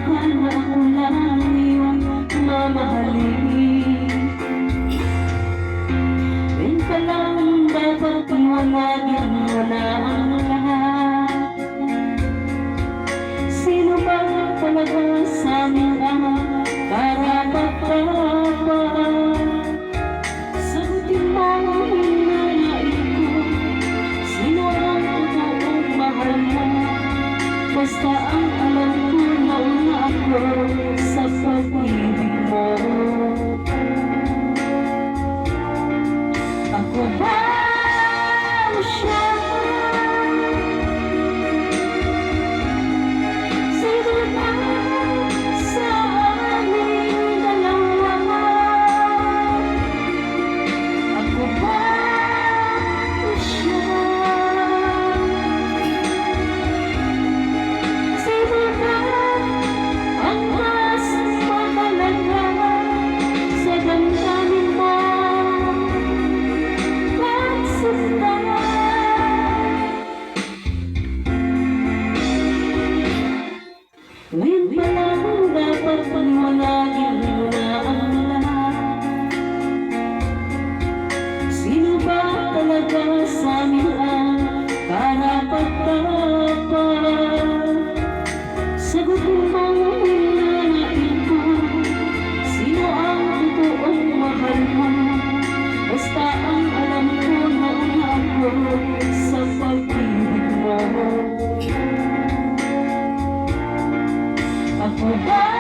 ka na ako lang iyong mamahalin. Ngayon pa lang dapat iwanagin mo na ang lahat. Sino ba talaga sa amin ang karapat-dapat? Sagutin mo ang hinanain ko. Sino ang totoong mahal mo? Basta ang alam ko na una ako sa pag-ibig mo. Ako ba o siya? Sino ba sa aming dalawa? Ako ba o siya? Sino ba ang mas mahalaga sa damdamin mo? Ngayon pa lang dapat paliwanagin mo na ang lahat. Sino ba talaga sa amin ang karapat-dapat? Sagutin mo ang hinanain ko. Sino ang totoong mahal mo? Basta ang alam ko na una ako sa pag-ibig mo. Ako ba